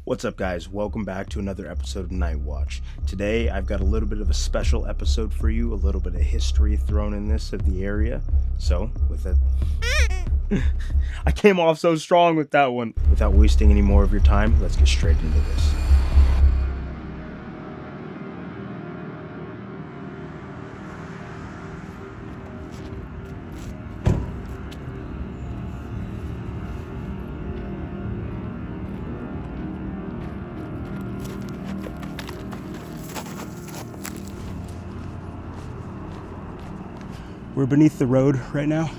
What's up, guys? Welcome back to another episode of Night Watch. Today I've got a little bit of a special episode for you, a little bit of history thrown in this of the area. So with it, I came off so strong with that one. Without wasting any more of your time, let's get straight into this. We're beneath the road right now.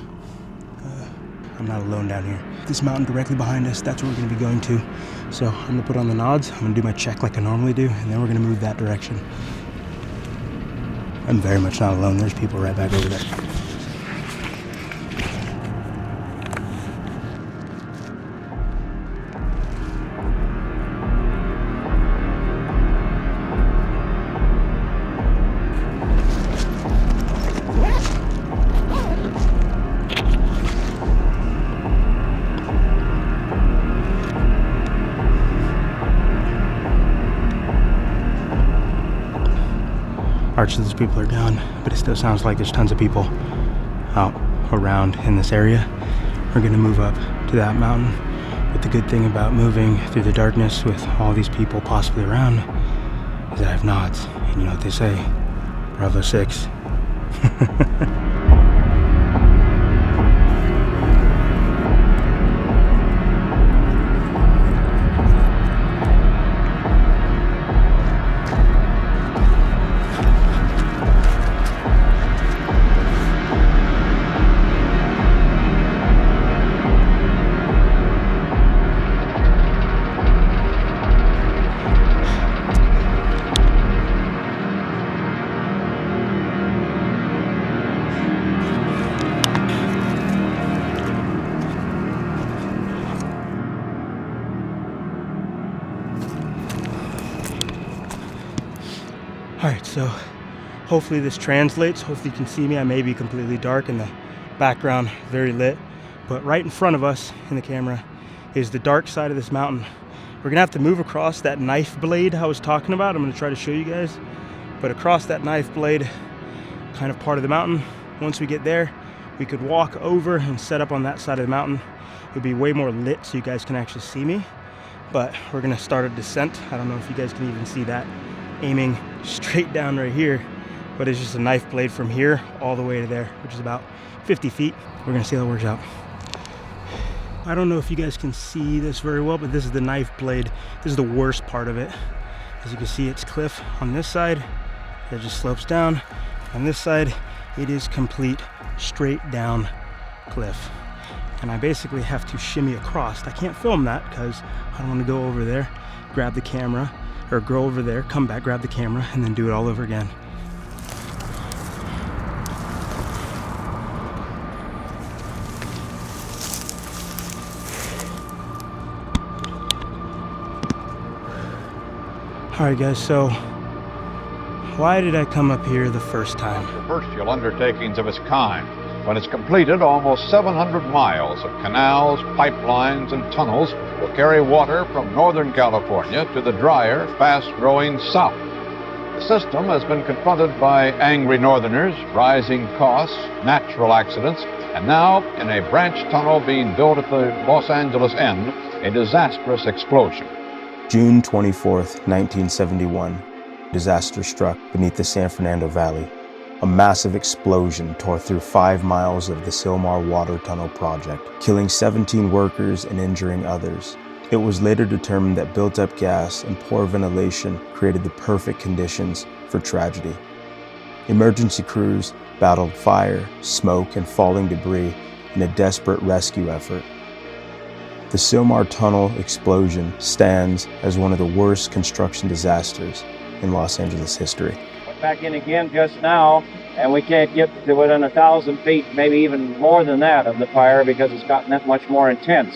I'm not alone down here. This mountain directly behind us, that's where we're gonna be going to. So I'm gonna put on the nods, I'm gonna do my check like I normally do, and then we're gonna move that direction. I'm very much not alone, there's people right back over there. Parts of those people are gone, but it still sounds like there's tons of people out around in this area. We're gonna move up to that mountain. But the good thing about moving through the darkness with all these people possibly around is that I have nods. And you know what they say, Bravo 6. Alright, so hopefully this translates. Hopefully you can see me. I may be completely dark in the background, very lit. But right in front of us in the camera is the dark side of this mountain. We're gonna have to move across that knife blade I was talking about. I'm gonna try to show you guys. But across that knife blade, kind of part of the mountain, once we get there, we could walk over and set up on that side of the mountain. It would be way more lit so you guys can actually see me. But we're gonna start a descent. I don't know if you guys can even see that. Aiming straight down right here, but it's just a knife blade from here all the way to there, which is about 50 feet. We're gonna see how it works out. I don't know if you guys can see this very well, but this is the knife blade. This is the worst part of it. As you can see, it's cliff on this side that just slopes down. On this side, it is complete straight down cliff. And I basically have to shimmy across. I can't film that because I don't want to go over there, grab the camera, or go over there, come back, grab the camera, and then do it all over again. All right, guys, so why did I come up here the first time? Controversial undertakings of its kind. When it's completed, almost 700 miles of canals, pipelines, and tunnels will carry water from Northern California to the drier, fast-growing South. The system has been confronted by angry Northerners, rising costs, natural accidents, and now, in a branch tunnel being built at the Los Angeles end, a disastrous explosion. June 24th, 1971, disaster struck beneath the San Fernando Valley. A massive explosion tore through 5 miles of the Sylmar water tunnel project, killing 17 workers and injuring others. It was later determined that built-up gas and poor ventilation created the perfect conditions for tragedy. Emergency crews battled fire, smoke, and falling debris in a desperate rescue effort. The Sylmar tunnel explosion stands as one of the worst construction disasters in Los Angeles history. Back in again just now, and we can't get to within 1,000 feet, maybe even more than that, of the fire because it's gotten that much more intense.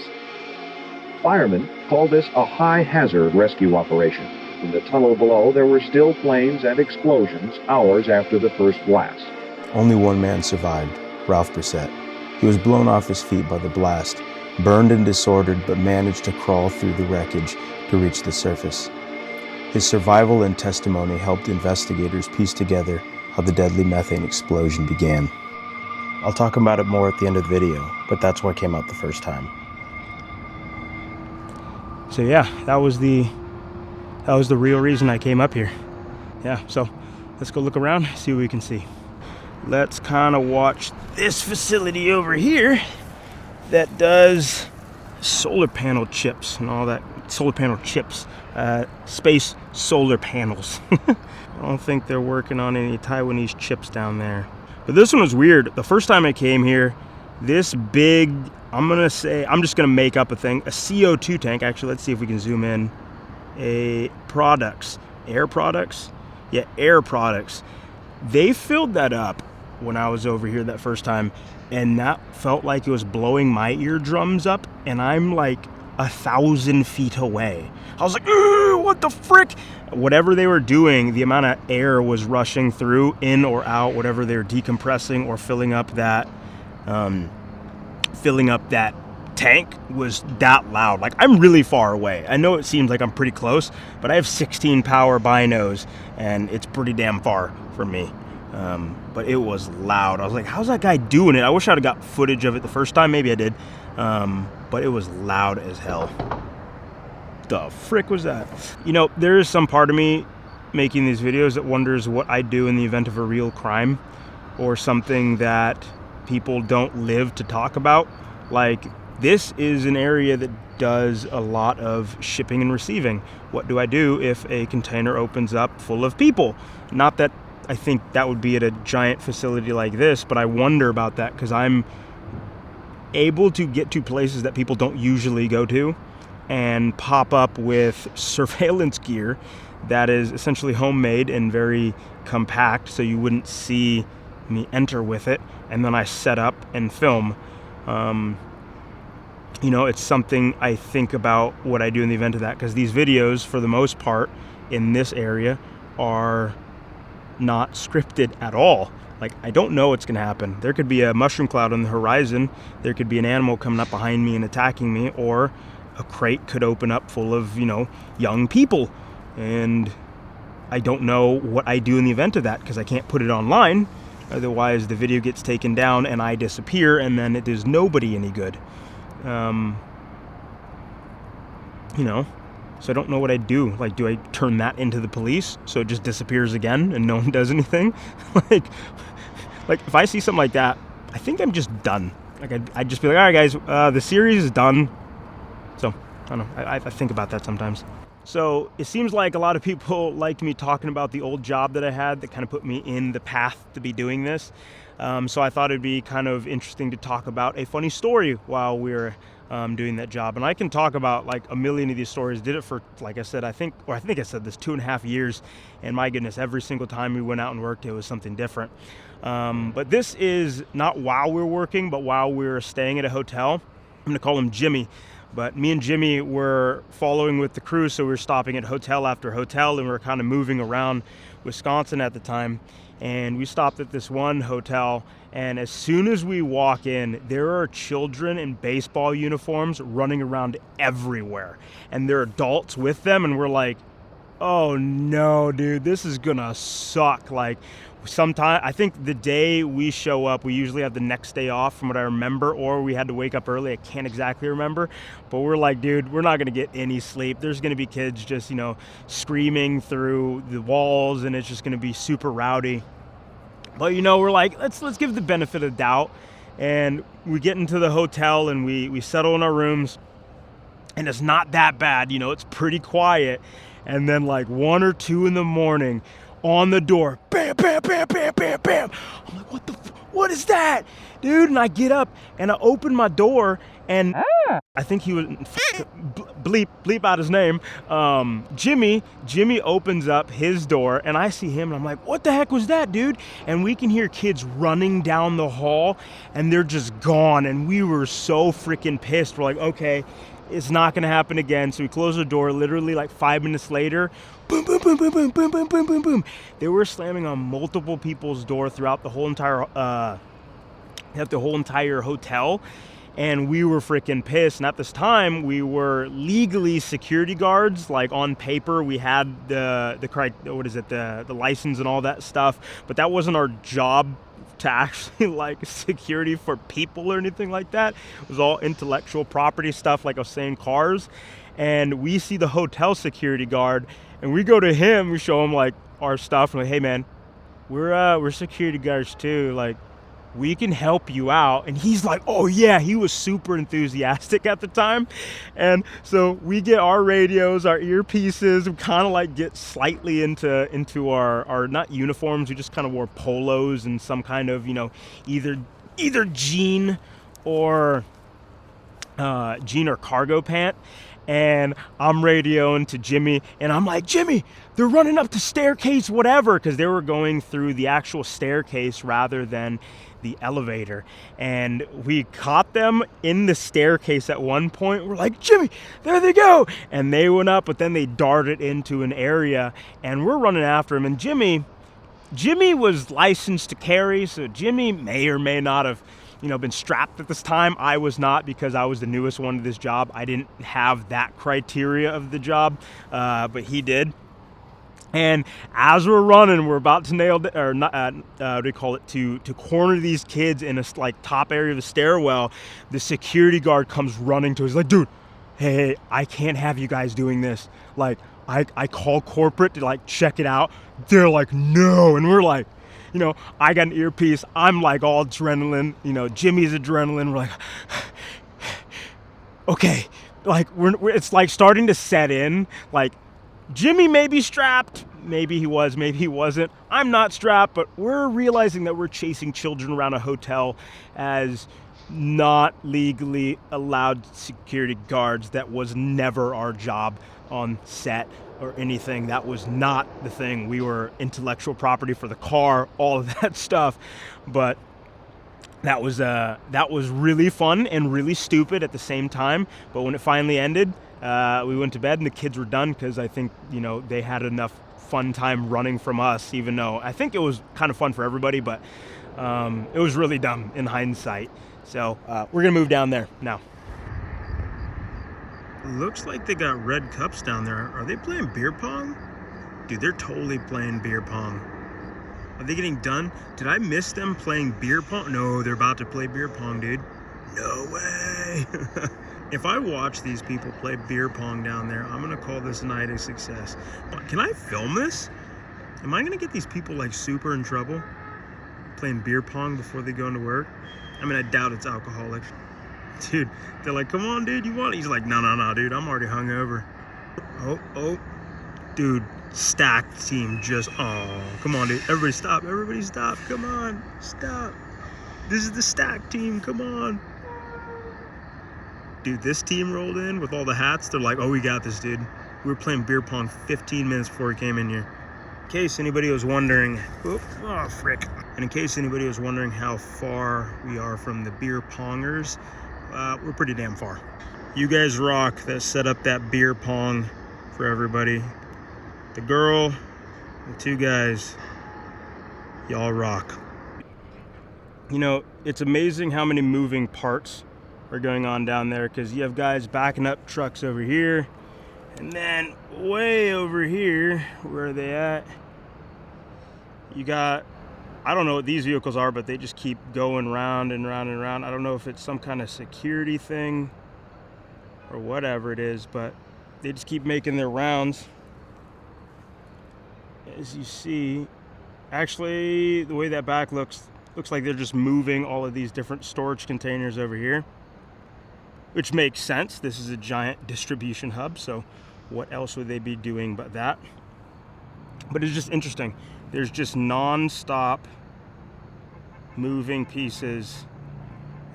Firemen called this a high-hazard rescue operation. In the tunnel below, there were still flames and explosions hours after the first blast. Only one man survived, Ralph Brissett. He was blown off his feet by the blast, burned and disordered, but managed to crawl through the wreckage to reach the surface. His survival and testimony helped investigators piece together how the deadly methane explosion began. I'll talk about it more at the end of the video, but that's why it came out the first time. So yeah, that was the real reason I came up here. Yeah, so let's go look around, see what we can see. Let's kind of watch this facility over here that does solar panel chips and all that. Solar panel chips, space solar panels. I don't think they're working on any Taiwanese chips down there. But this one was weird. The first time I came here, this big, I'm just gonna make up a thing, a CO2 tank. Actually, let's see if we can zoom in. Air products. Yeah, air products. They filled that up when I was over here that first time, and that felt like it was blowing my eardrums up, and I'm like 1,000 feet away. I was like, what the frick? Whatever they were doing, the amount of air was rushing through, in or out, whatever they were decompressing or filling up that tank was that loud. Like, I'm really far away. I know it seems like I'm pretty close, but I have 16 power binos, and it's pretty damn far from me. But it was loud. I was like, how's that guy doing it? I wish I'd have got footage of it the first time. Maybe I did. But it was loud as hell. The frick was that? You know, there is some part of me making these videos that wonders what I'd do in the event of a real crime or something that people don't live to talk about. Like, this is an area that does a lot of shipping and receiving. What do I do if a container opens up full of people? Not that I think that would be at a giant facility like this, but I wonder about that because I'm able to get to places that people don't usually go to and pop up with surveillance gear that is essentially homemade and very compact, so you wouldn't see me enter with it, and then I set up and film. You know, it's something I think about what I do in the event of that, because these videos, for the most part, in this area are not scripted at all. Like, I don't know what's gonna happen. There could be a mushroom cloud on the horizon, there could be an animal coming up behind me and attacking me, or a crate could open up full of, you know, young people. And I don't know what I do in the event of that, because I can't put it online. Otherwise, the video gets taken down and I disappear, and then it does nobody any good. You know, so I don't know what I do. Like, do I turn that into the police so it just disappears again and no one does anything? like if I see something like that, I think I'm just done. Like, I'd just be like, all right, guys, the series is done. So I don't know. I think about that sometimes. So it seems like a lot of people liked me talking about the old job that I had that kind of put me in the path to be doing this. So I thought it'd be kind of interesting to talk about a funny story while we're doing that job. And I can talk about like a million of these stories. Did it for, like I said, I think I said this 2.5 years. And my goodness, every single time we went out and worked, it was something different. But this is not while we're working, but while we're staying at a hotel. I'm gonna call him Jimmy. But me and Jimmy were following with the crew, so we were stopping at hotel after hotel, and we were kind of moving around Wisconsin at the time. And we stopped at this one hotel, and as soon as we walk in, there are children in baseball uniforms running around everywhere. And there are adults with them, and we're like, oh no, dude, this is gonna suck. Like, sometime, I think the day we show up, we usually have the next day off from what I remember, or we had to wake up early. I can't exactly remember, but we're like, dude, we're not gonna get any sleep. There's gonna be kids just, you know, screaming through the walls, and it's just gonna be super rowdy. But, you know, we're like, let's give the benefit of the doubt. And we get into the hotel and we settle in our rooms, and it's not that bad, you know, it's pretty quiet. And then like 1 or 2 in the morning, on the door, bam, bam, bam, bam, bam, bam. I'm like, what is that, dude? And I get up and I open my door, and I think he was bleep out his name. Jimmy opens up his door, and I see him, and I'm like, what the heck was that, dude? And we can hear kids running down the hall, and they're just gone. And we were so freaking pissed. We're like, okay, it's not gonna happen again. So we close the door. Literally like 5 minutes later, boom, boom, boom, boom, boom, boom, boom, boom, boom, boom. They were slamming on multiple people's door throughout the whole entire hotel. and we were freaking pissed. And at this time, we were legally security guards. Like on paper, we had the license and all that stuff, but that wasn't our job to actually like security for people or anything like that. It was all intellectual property stuff, like I was saying, cars. And we see the hotel security guard, and we go to him, we show him like our stuff, and like, hey man, we're security guards too, like we can help you out. And he's like, oh yeah, he was super enthusiastic at the time. And so we get our radios, our earpieces, we kind of like get slightly into our not uniforms, we just kind of wore polos and some kind of, you know, either jean or cargo pant. And I'm radioing to Jimmy, and I'm like, Jimmy, they're running up the staircase, whatever, because they were going through the actual staircase rather than the elevator. And we caught them in the staircase at one point. We're like, Jimmy, there they go. And they went up, but then they darted into an area, and we're running after him. And Jimmy was licensed to carry, so Jimmy may or may not have, you know, been strapped at this time. I was not, because I was the newest one to this job. I didn't have that criteria of the job, but he did. And as we're running, we're about to to corner these kids in a like top area of the stairwell. The security guard comes running to us, like, dude, hey, I can't have you guys doing this. Like, I call corporate to like check it out. They're like, no. And we're like, you know, I got an earpiece. I'm like all adrenaline. You know, Jimmy's adrenaline. We're like, okay, like it's like starting to set in. Like, Jimmy may be strapped. Maybe he was, maybe he wasn't. I'm not strapped, but we're realizing that we're chasing children around a hotel as not legally allowed security guards. That was never our job on set or anything. That was not the thing. We were intellectual property for the car, all of that stuff. But that was really fun and really stupid at the same time. But when it finally ended, we went to bed and the kids were done, because I think, you know, they had enough fun time running from us, even though I think it was kind of fun for everybody, but it was really dumb in hindsight. So we're gonna move down there now. Looks like they got red cups down there. Are they playing beer pong? Dude, they're totally playing beer pong. Are they getting done? Did I miss them playing beer pong? No, they're about to play beer pong, dude. No way. If I watch these people play beer pong down there, I'm gonna call this night a success. Can I film this? Am I gonna get these people like super in trouble playing beer pong before they go into work? I mean, I doubt it's alcoholic. Dude, they're like, come on, dude, you want it? He's like, no, dude, I'm already hungover. Oh, dude, stacked team just, oh, come on, dude, everybody stop, come on, stop. This is the stacked team, come on. Dude, this team rolled in with all the hats. They're like, oh, we got this, dude. We were playing beer pong 15 minutes before we came in here. In case anybody was wondering, and in case anybody was wondering how far we are from the beer pongers, we're pretty damn far. You guys rock that set up that beer pong for everybody. The girl, the two guys, y'all rock. You know, it's amazing how many moving parts are going on down there, because you have guys backing up trucks over here, and then way over here, where are they at? You got, I don't know what these vehicles are, but they just keep going round and round and round. I don't know if it's some kind of security thing or whatever it is, but they just keep making their rounds. As you see, actually, the way that back looks like they're just moving all of these different storage containers over here, which makes sense. This is a giant distribution hub, so what else would they be doing but that? But it's just interesting. There's just non-stop moving pieces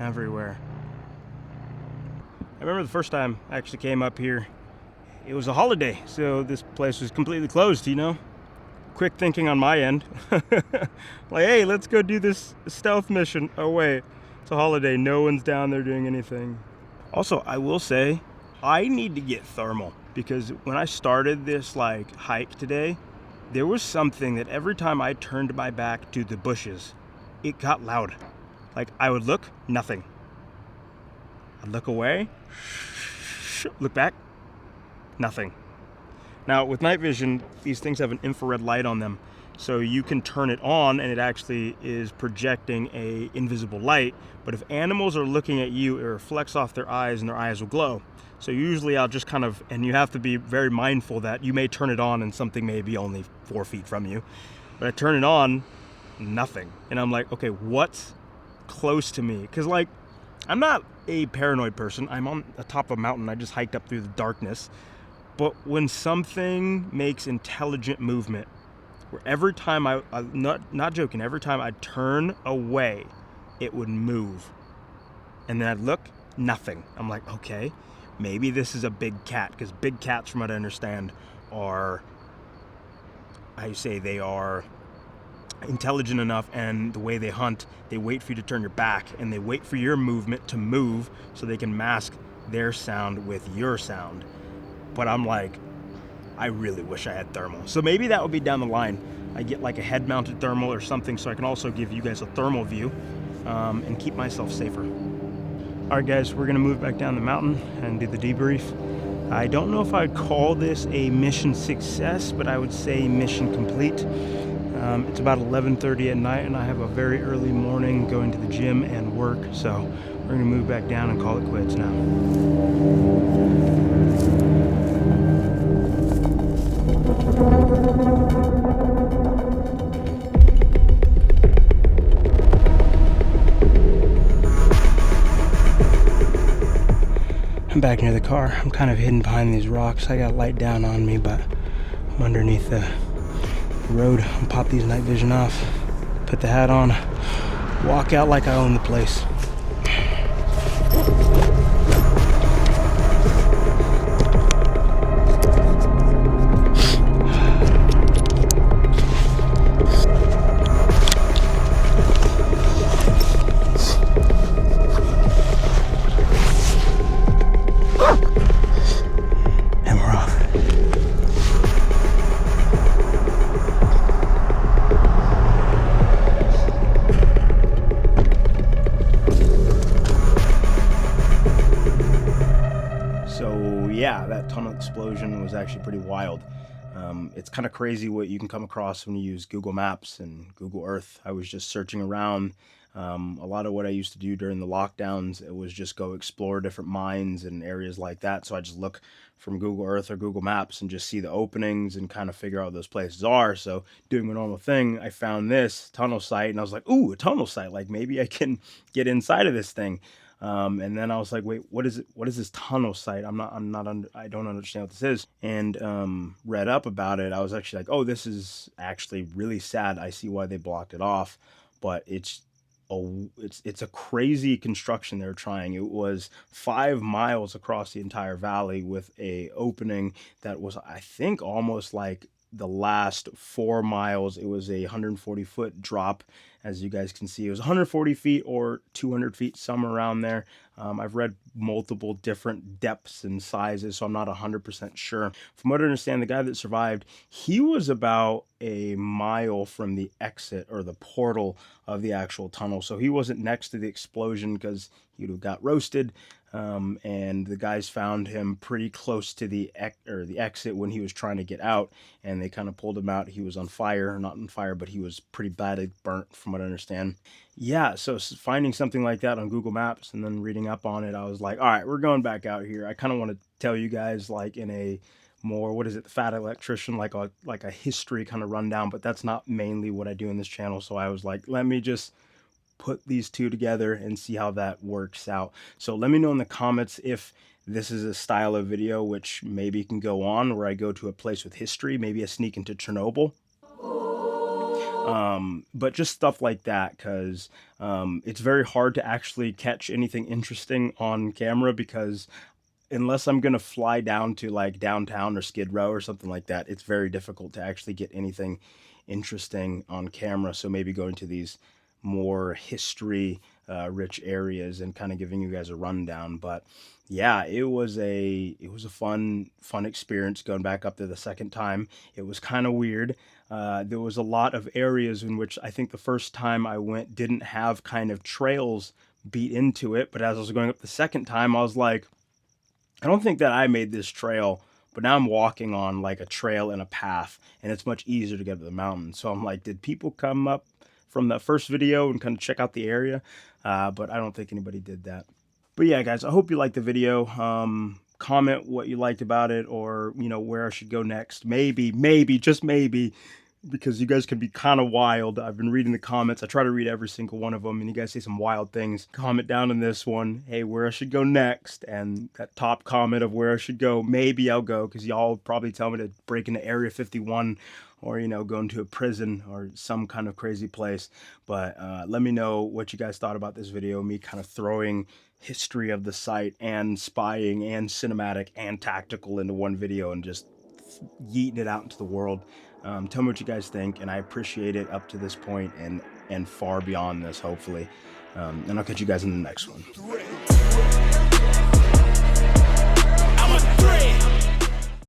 everywhere. I remember the first time I actually came up here, it was a holiday, so this place was completely closed, you know? Quick thinking on my end. Like, hey, let's go do this stealth mission. Oh wait, it's a holiday, no one's down there doing anything. Also, I will say, I need to get thermal, because when I started this like hike today, there was something that every time I turned my back to the bushes, it got loud. Like, I would look, nothing. I'd look away, look back, nothing. Now with night vision, these things have an infrared light on them, so you can turn it on and it actually is projecting a invisible light. But if animals are looking at you, it reflects off their eyes and their eyes will glow. So usually I'll just kind of, and you have to be very mindful that you may turn it on and something may be only 4 feet from you. But I turn it on, nothing. And I'm like, okay, what's close to me? Because like, I'm not a paranoid person. I'm on the top of a mountain. I just hiked up through the darkness. But when something makes intelligent movement, where every time I'm not joking, every time I turn away, it would move. And then I'd look, nothing. I'm like, okay, maybe this is a big cat, because big cats, from what I understand, are, they are intelligent enough, and the way they hunt, they wait for you to turn your back, and they wait for your movement to move so they can mask their sound with your sound. But I'm like, I really wish I had thermal. So maybe that would be down the line. I get like a head-mounted thermal or something so I can also give you guys a thermal view and keep myself safer. All right, guys, we're gonna move back down the mountain and do the debrief. I don't know if I'd call this a mission success, but I would say mission complete. It's about 11:30 at night, and I have a very early morning going to the gym and work, so we're gonna move back down and call it quits now. I'm back near the car. I'm kind of hidden behind these rocks. I got light down on me, but I'm underneath the road. I'll pop these night vision off, put the hat on, walk out like I own the place. Yeah, that tunnel explosion was actually pretty wild. It's kind of crazy what you can come across when you use Google Maps and Google Earth. I was just searching around. A lot of what I used to do during the lockdowns, it was just go explore different mines and areas like that. So I just look from Google Earth or Google Maps and just see the openings and kind of figure out what those places are. So doing a normal thing, I found this tunnel site and I was like, ooh, a tunnel site. Like maybe I can get inside of this thing. And then I was like, wait, what is it? What is this tunnel site? I don't understand what this is. And read up about it. I was actually like, oh, this is actually really sad. I see why they blocked it off, but it's a crazy construction they're trying. It was 5 miles across the entire valley with a opening that was, I think, almost like the last 4 miles. It was a 140-foot drop. As you guys can see, it was 140 feet or 200 feet, somewhere around there. I've read multiple different depths and sizes, so I'm not 100% sure. From what I understand, the guy that survived, he was about a mile from the exit or the portal of the actual tunnel. So he wasn't next to the explosion because he'd have got roasted. And the guys found him pretty close to the exit when he was trying to get out, and they kind of pulled him out. He was on fire, not on fire, but he was pretty badly burnt, from what I understand. Yeah, so finding something like that on Google Maps and then reading up on it, I was like, all right, we're going back out here. I kind of want to tell you guys, like, in a more, what is it, the Fat Electrician, like a history kind of rundown, but that's not mainly what I do in this channel. So I was like, let me just put these two together and see how that works out. So let me know in the comments if this is a style of video which maybe can go on, where I go to a place with history, maybe a sneak into Chernobyl. But just stuff like that, because it's very hard to actually catch anything interesting on camera, because unless I'm going to fly down to like downtown or Skid Row or something like that, it's very difficult to actually get anything interesting on camera. So maybe going to these more history rich areas and kind of giving you guys a rundown. But yeah, it was a fun experience going back up there the second time. It was kind of weird. There was a lot of areas in which I think the first time I went didn't have kind of trails beat into it. But as I was going up the second time, I was like, I don't think that I made this trail, but now I'm walking on like a trail and a path, and it's much easier to get to the mountain. So I'm like, did people come up from that first video and kind of check out the area? But I don't think anybody did that. But yeah, guys, I hope you liked the video. Comment what you liked about it, or, you know, where I should go next. Maybe, just maybe, because you guys can be kind of wild. I've been reading the comments. I try to read every single one of them, and you guys say some wild things. Comment down in this one, hey, where I should go next, and that top comment of where I should go, maybe I'll go, because y'all probably tell me to break into Area 51, or, you know, go into a prison or some kind of crazy place. But let me know what you guys thought about this video, me kind of throwing history of the site and spying and cinematic and tactical into one video and just yeeting it out into the world. Tell me what you guys think, and I appreciate it up to this point and far beyond this, hopefully. And I'll catch you guys in the next one. I'm a threat.